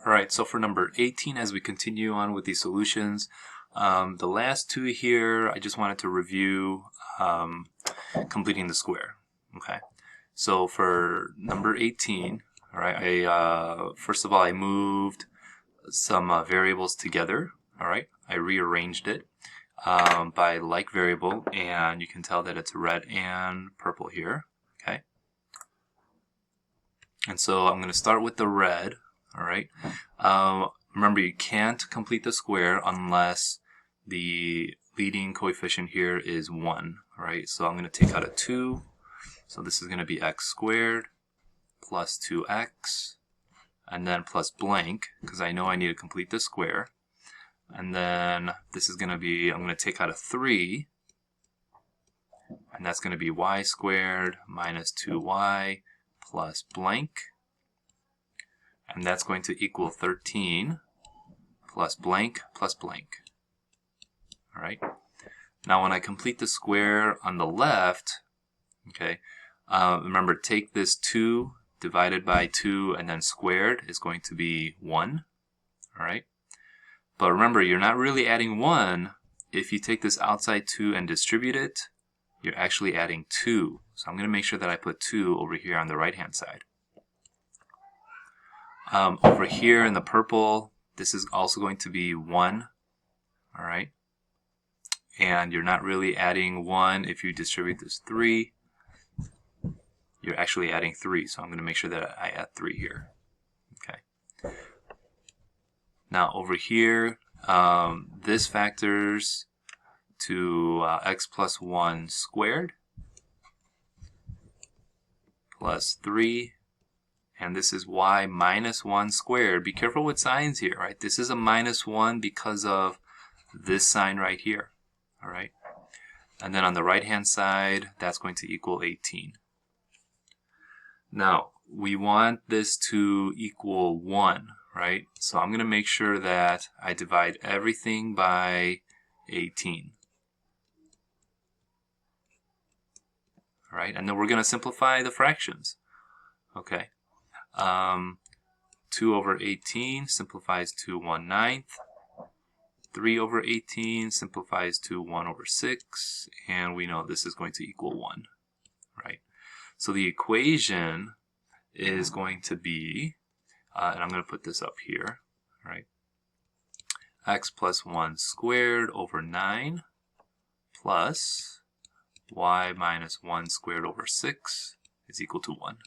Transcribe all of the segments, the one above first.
Alright, so for number 18, as we continue on with these solutions, the last two here, I just wanted to review completing the square. Okay, so for number 18, alright, first of all, I moved some variables together. Alright, I rearranged it by like variable, and you can tell that it's red and purple here. Okay, and so I'm going to start with the red. Alright, remember you can't complete the square unless the leading coefficient here is 1. Alright, so I'm going to take out a 2, so this is going to be x squared plus 2x, and then plus blank, because I know I need to complete the square. And then this is going to be, I'm going to take out a 3, and that's going to be y squared minus 2y plus blank. And that's going to equal 13 plus blank plus blank. Alright. Now when I complete the square on the left, okay, remember, take this 2 divided by 2 and then squared is going to be 1. Alright. But remember, you're not really adding 1. If you take this outside 2 and distribute it, you're actually adding 2. So I'm going to make sure that I put 2 over here on the right hand side. Over here in the purple, this is also going to be 1, alright? And you're not really adding 1 if you distribute this 3. You're actually adding 3, so I'm going to make sure that I add 3 here. Okay. Now over here, this factors to x plus 1 squared plus 3. And this is y minus 1 squared. Be careful with signs here, right? This is a minus 1 because of this sign right here, all right? And then on the right-hand side, that's going to equal 18. Now, we want this to equal 1, right? So I'm going to make sure that I divide everything by 18. All right, and then we're going to simplify the fractions, okay? 2 over 18 simplifies to 1/9. 3 over 18 simplifies to 1 over 6. And we know this is going to equal 1. Right? So the equation is going to be, and I'm going to put this up here, right? X plus 1 squared over 9 plus y minus 1 squared over 6 is equal to 1.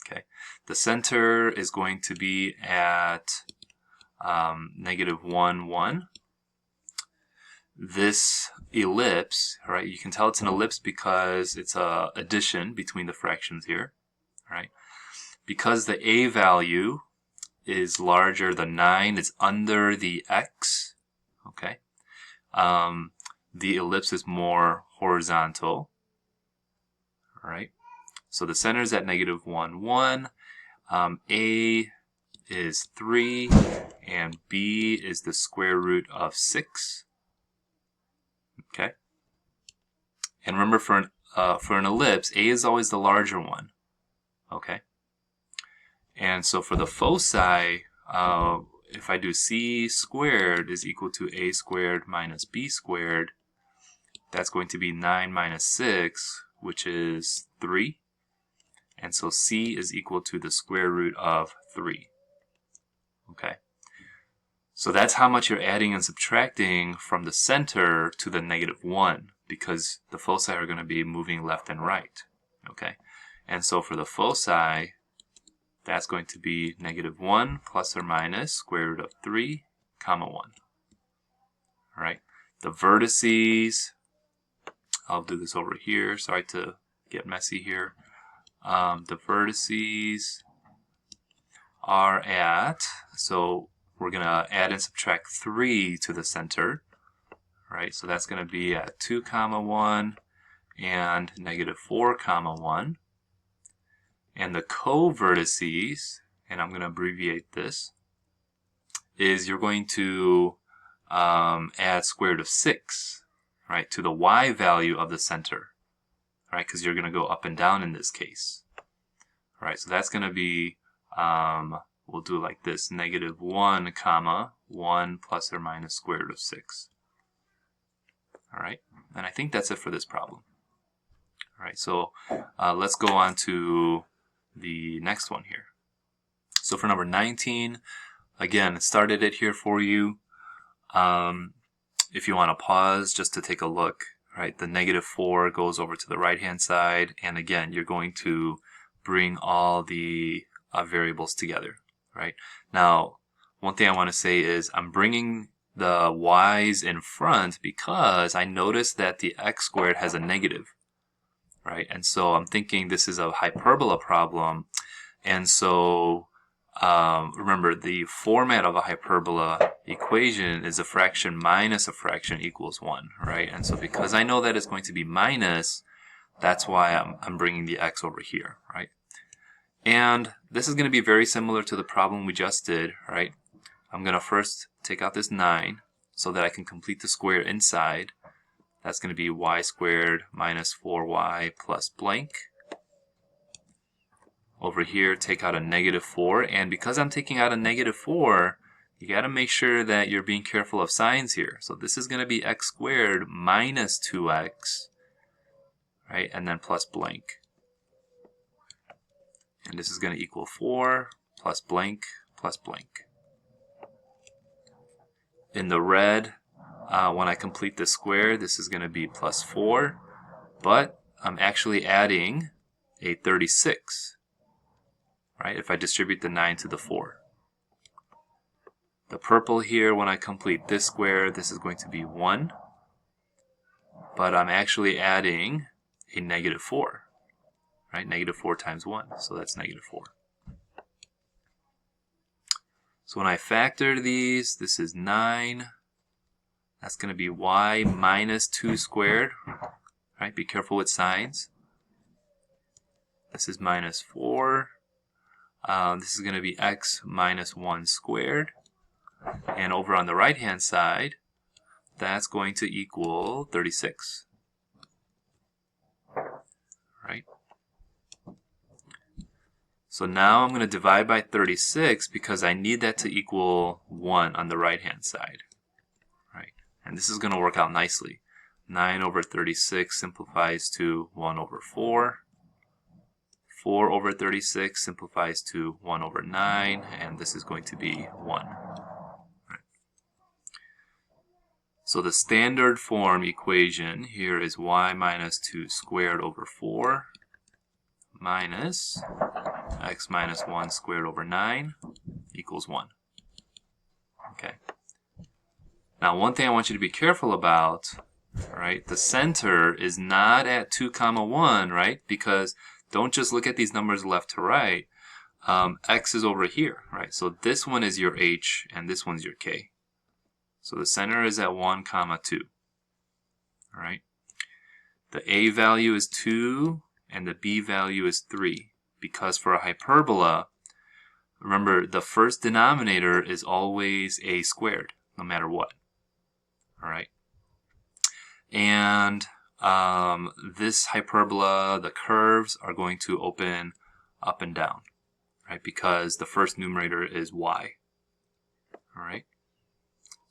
Okay, the center is going to be at negative 1, 1. This ellipse, right, you can tell it's an ellipse because it's an addition between the fractions here, right? Because the a value is larger than 9, it's under the x, okay? The ellipse is more horizontal, all right? So the center is at negative 1, 1. A is 3, and B is the square root of 6. Okay. And remember, for an ellipse, A is always the larger one. Okay. And so for the foci, if I do C squared is equal to A squared minus B squared, that's going to be 9 minus 6, which is 3. And so C is equal to the square root of 3. Okay. So that's how much you're adding and subtracting from the center to the negative 1, because the foci are going to be moving left and right. Okay. And so for the foci, that's going to be negative 1 plus or minus square root of 3, comma 1. All right. The vertices, I'll do this over here. Sorry to get messy here. The vertices are at, so we're going to add and subtract 3 to the center, right? So that's going to be at 2 comma 1 and negative 4 comma 1. And the co-vertices, and I'm going to abbreviate this, is you're going to add square root of 6, right, to the y value of the center. Right, because you're going to go up and down in this case. All right, so that's going to be we'll do it like this, -1, comma, 1 plus or minus square root of 6. All right, and I think that's it for this problem. All right, so let's go on to the next one here. So for number 19, again, started it here for you. If you want to pause just to take a look, right, the -4 goes over to the right-hand side, and again, you're going to bring all the variables together, right? Now, one thing I want to say is I'm bringing the y's in front because I noticed that the x squared has a negative, right? And so I'm thinking this is a hyperbola problem, and so remember, the format of a hyperbola equation is a fraction minus a fraction equals 1, right? And so because I know that it's going to be minus, that's why I'm bringing the x over here, right? And this is going to be very similar to the problem we just did, right? I'm going to first take out this 9 so that I can complete the square inside. That's going to be y squared minus 4y plus blank. Over here, take out a -4, and because I'm taking out a -4, you got to make sure that you're being careful of signs here. So this is going to be x squared minus 2x, right, and then plus blank. And this is going to equal 4 plus blank plus blank. In the red, when I complete the square, this is going to be plus 4, but I'm actually adding a 36. Right, if I distribute the 9 to the 4. The purple here, when I complete this square, this is going to be 1. But I'm actually adding a -4. Right, -4 times 1, so that's -4. So when I factor these, this is 9. That's going to be y minus 2 squared. Right, be careful with signs. This is minus 4. This is going to be x minus 1 squared. And over on the right-hand side, that's going to equal 36. Right? So now I'm going to divide by 36 because I need that to equal 1 on the right-hand side. Right? And this is going to work out nicely. 9 over 36 simplifies to 1 over 4. 4 over 36 simplifies to 1 over 9, and this is going to be 1. Right. So the standard form equation here is y minus 2 squared over 4 minus x minus 1 squared over 9 equals 1. Okay. Now one thing I want you to be careful about, right, the center is not at 2 comma 1, right, because don't just look at these numbers left to right. X is over here, right? So this one is your h, and this one's your k. So the center is at 1 comma 2. All right. The a value is 2, and the b value is 3. Because for a hyperbola, remember the first denominator is always a squared, no matter what. All right. And this hyperbola, the curves are going to open up and down, right? Because the first numerator is y. All right.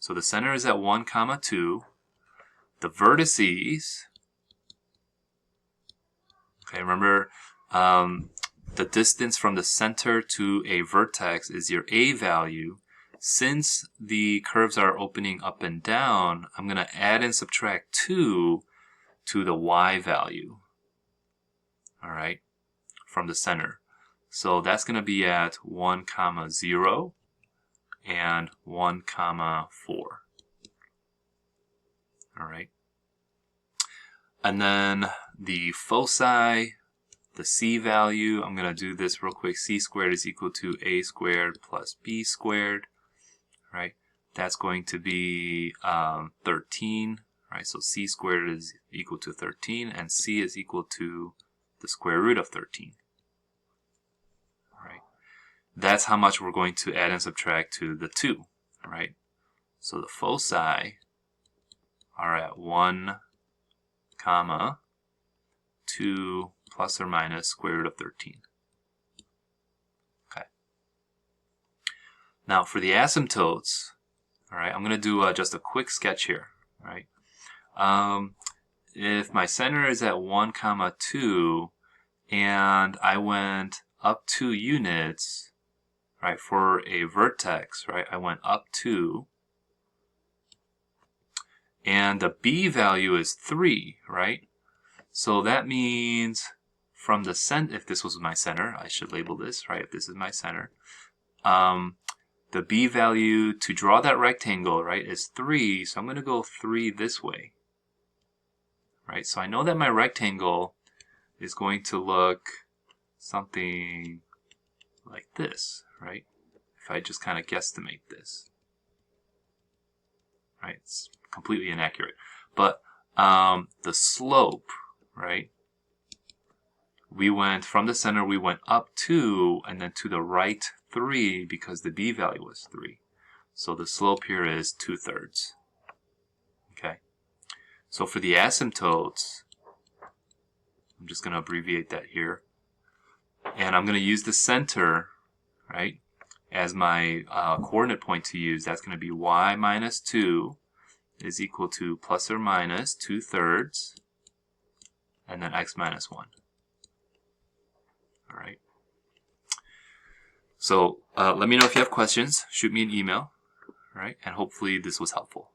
So the center is at 1 comma 2. The vertices, okay, remember the distance from the center to a vertex is your a value. Since the curves are opening up and down, I'm going to add and subtract 2 to the y value, all right, from the center. So that's going to be at 1 comma 0 and 1 comma 4. All right. And then the foci, the c value, I'm going to do this real quick. C squared is equal to a squared plus b squared, right? That's going to be 13. Right, so c squared is equal to 13, and c is equal to the square root of 13. All right, that's how much we're going to add and subtract to the 2. All right, so the foci are at 1 comma 2 plus or minus square root of 13. Okay, Now for the asymptotes, all right, I'm going to do just a quick sketch here. All right. If my center is at 1, 2, and I went up 2 units, right, for a vertex, right, I went up 2, and the B value is 3, right? So that means from the center, if this was my center, I should label this, right, if this is my center, the B value to draw that rectangle, right, is 3, so I'm going to go 3 this way, right? So I know that my rectangle is going to look something like this, right? If I just kind of guesstimate this, right? It's completely inaccurate. But the slope, right? We went from the center, we went up 2, and then to the right 3 because the B value was 3. So the slope here is 2/3. Okay. So for the asymptotes, I'm just going to abbreviate that here. And I'm going to use the center, right, as my coordinate point to use. That's going to be y minus 2 is equal to plus or minus 2/3, and then x minus 1. All right. So let me know if you have questions. Shoot me an email. All right. And hopefully this was helpful.